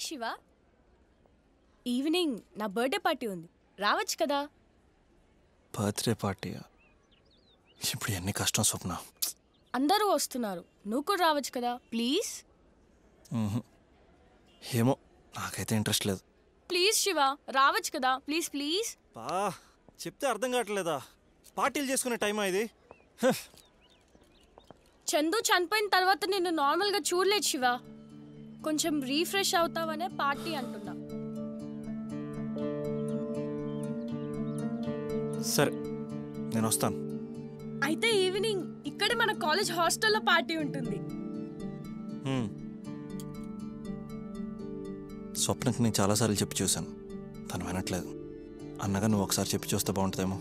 Hi Shiva. Evening నా birthday party ఉంది, రావచ్చు కదా? Birthday party? ఇప్పుడు ఎన్ని కష్టం స్వప్న. అందరూ వస్తున్నారు, నువ్వు కూడా రావచ్చు కదా ప్లీజ్. ఏమో నాకైతే ఇంట్రెస్ట్ లేదు. ప్లీజ్ శివ, రావచ్చు కదా ప్లీజ్ ప్లీజ్. చెప్తే అర్థం కావట్లేదా? పార్టీలు చేసుకునే టైమా ఇది? చందు చనిపోయిన తర్వాత నిన్ను నార్మల్గా చూడలేదు శివ. కొంచెం రీఫ్రెష్ అవుతావనే పార్టీ అంటున్నా. సరే నేను వస్తాను. అయితే ఈవినింగ్ ఇక్కడే మన కాలేజ్ హాస్టల్లో పార్టీ ఉంటుంది. స్వప్నకి నేను చాలాసార్లు చెప్పి చూశాను, తను వినట్లేదు. అన్నగా నువ్వు ఒకసారి చెప్పి చూస్తే బాగుంటుందేమో.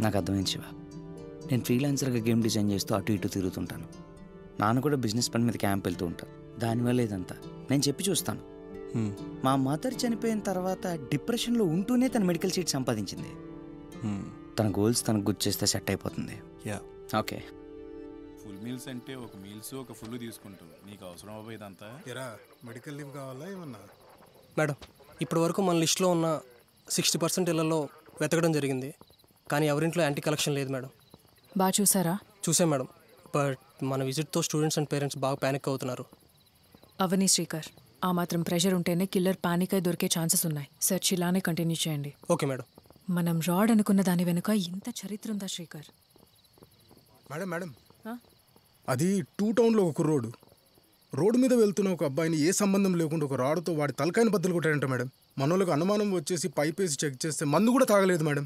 నాకు అర్థమైంది శివ. నేను ఫ్రీలాన్సర్గా గేమ్ డిజైన్ చేస్తూ అటు ఇటు తిరుగుతుంటాను. నాన్న కూడా బిజినెస్ పని మీద క్యాంప్ వెళ్తూ ఉంటాను. దానివల్ల ఇదంతా నేను చెప్పి చూస్తాను. మా మదర్ చనిపోయిన తర్వాత డిప్రెషన్లో ఉంటూనే తన మెడికల్ సీట్ సంపాదించింది. తన గోల్స్ తనకు గుర్తు చేస్తే సెట్ అయిపోతుంది. ఓకే, ఫుల్ మీల్స్ అంటే ఒక మీల్స్ ఒక ఫుల్ తీసుకుంటావు. నీకు అవసరం అవ్వ ఇదంతా? మెడికల్ లీవ్ కావాలా ఏమన్నా? మేడం, ఇప్పటి వరకు మన లిస్టులో ఉన్న 60% ఇళ్లలో వెతకడం జరిగింది, కానీ ఎవరింట్లో యాంటీ కలెక్షన్ లేదు మేడం. బాగా చూసారా? చూసాం మేడం, బట్ మన విజిట్తో స్టూడెంట్స్ అండ్ పేరెంట్స్ బాగా ప్యానిక్ అవుతున్నారు. అవని శ్రీకర్, ఆ మాత్రం ప్రెషర్ ఉంటేనే కిల్లర్ పానిక్ అయి దొరికే ఛాన్సెస్ ఉన్నాయి. సెర్చ్ ఇలానే కంటిన్యూ చేయండి. Okay madam. మనం రాడ్ అనుకున్న దాని వెనుక ఇంత చరిత్ర ఉందా శ్రీకర్? మేడం మేడం, అది 2 టౌన్లో ఒక రోడ్డు మీద వెళ్తున్న ఒక అబ్బాయిని ఏ సంబంధం లేకుండా ఒక రాడుతో వాడి తలకాయని బద్దలు కొట్టాడంట మేడం. మనోళ్ళకి అనుమానం వచ్చేసి పైప్ వేసి చెక్ చేస్తే మందు కూడా తాగలేదు మేడం.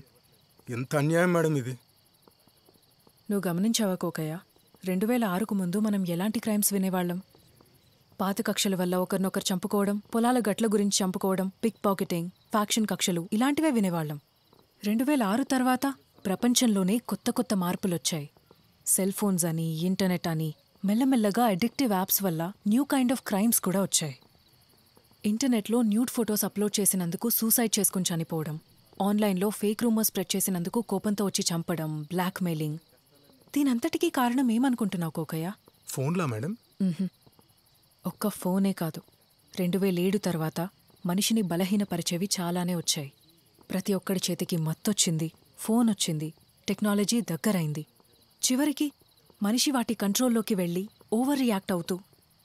ఎంత అన్యాయం మేడం ఇది. నువ్వు గమనించావా కోకయ్య, 2006కు ముందు మనం ఎలాంటి క్రైమ్స్ వినేవాళ్ళం? పాత కక్షల వల్ల ఒకరినొకరు చంపుకోవడం, పొలాల గట్ల గురించి చంపుకోవడం, పిక్ పాకెటింగ్, ఫ్యాక్షన్ కక్షలు ఇలాంటివే వినేవాళ్ళం. 2006 తర్వాత ప్రపంచంలోనే కొత్త కొత్త మార్పులొచ్చాయి. సెల్ ఫోన్స్ అని, ఇంటర్నెట్ అని, మెల్లమెల్లగా అడిక్టివ్ యాప్స్ వల్ల న్యూ కైండ్ ఆఫ్ క్రైమ్స్ కూడా వచ్చాయి. ఇంటర్నెట్లో న్యూడ్ ఫొటోస్ అప్లోడ్ చేసినందుకు సూసైడ్ చేసుకుని చనిపోవడం, ఆన్లైన్లో ఫేక్ రూమర్స్ స్ప్రెడ్ చేసినందుకు కోపంతో వచ్చి చంపడం, బ్లాక్మెయిలింగ్. దీనంతటికీ కారణం ఏమనుకుంటున్నావు కోకయ్య? ఫోన్లా మేడం? ఒక్క ఫోనే కాదు, 2007 తర్వాత మనిషిని బలహీనపరిచేవి చాలానే వచ్చాయి. ప్రతి ఒక్కడి చేతికి మత్తొచ్చింది, ఫోన్ వచ్చింది, టెక్నాలజీ దగ్గరైంది. చివరికి మనిషి వాటి కంట్రోల్లోకి వెళ్ళి ఓవర్ రియాక్ట్ అవుతూ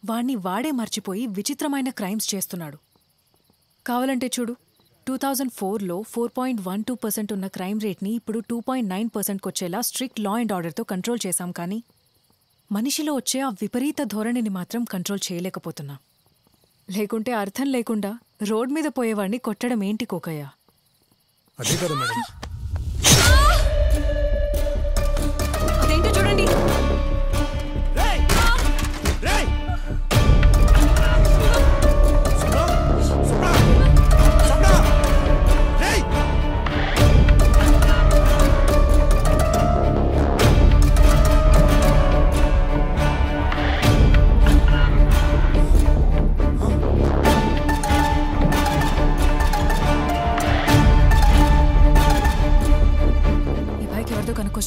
వాణ్ణి వాడే మర్చిపోయి విచిత్రమైన క్రైమ్స్ చేస్తున్నాడు. కావాలంటే చూడు, 2004లో 4.12% ఉన్న క్రైమ్ రేట్ని ఇప్పుడు 2.9%కి వచ్చేలా స్ట్రిక్ట్ లా అండ్ ఆర్డర్తో కంట్రోల్ చేశాం, కానీ మనిషిలో వచ్చే ఆ విపరీత ధోరణిని మాత్రం కంట్రోల్ చేయలేకపోతున్నాం. లేకుంటే అర్థం లేకుండా రోడ్ మీద పోయేవాడిని కొట్టడం ఏంటి కోకయ్య? అదే కదా మేడం. అదేంటో చూడండి.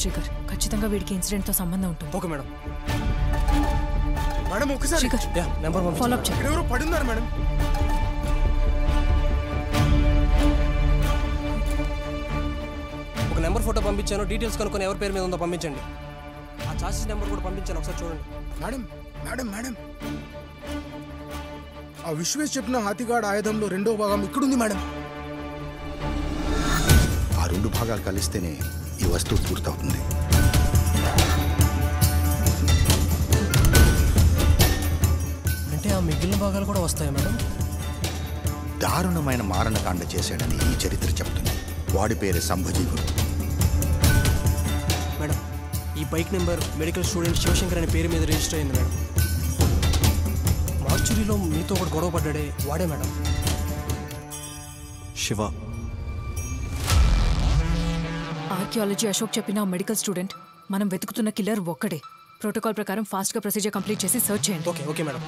శ్రీకర్, ఖచ్చితంగా వీడికి ఇన్సిడెంట్ తో సంబంధం ఉంటుంది. Okay madam. మేడం ఒకసారి నెంబర్ ఫాలో అప్ చేయండి. ఎవరో పడున్నారు మేడం. ఒక నెంబర్ ఫోటో పంపించాను, డీటెయిల్స్ కనుక్కొని ఎవరి పేరు మీద ఉందో పంపించండి. ఆ చార్జెస్ నెంబర్ కూడా పంపించాను, ఒకసారి చూడండి. మేడం మేడం మేడం, ఆ విశ్వేష్ చెప్పిన హాతిగాడ్ ఆయుధంలో 2వ భాగం ఇక్కడుంది మేడం. ఆ 2 భాగాలు కలిస్తేనే ఈ వస్తువు పూర్తవుతుంది. అంటే ఆ మిగిలిన భాగాలు కూడా వస్తాయి మేడం? దారుణమైన మారణకాండ చేశాడని ఈ చరిత్ర చెప్తుంది. వాడి పేరు సంభజీవుడు. మేడం, ఈ bike number medical student Shivshankar అనే పేరు మీద రిజిస్టర్ అయింది మేడం. మార్చురీలో మీతో ఒకటి గొడవ పడ్డాడే వాడే మేడం. శివ. ఆర్కియాలజీ అశోక్ చెప్పిన మెడికల్ స్టూడెంట్, మనం వెతుకుతున్న కిల్లర్ ఒక్కడే. ప్రోటోకాల్ ప్రకారం ఫాస్ట్గా ప్రొసీజర్ కంప్లీట్ చేసి సర్చ్ చేయండి. Okay okay madam.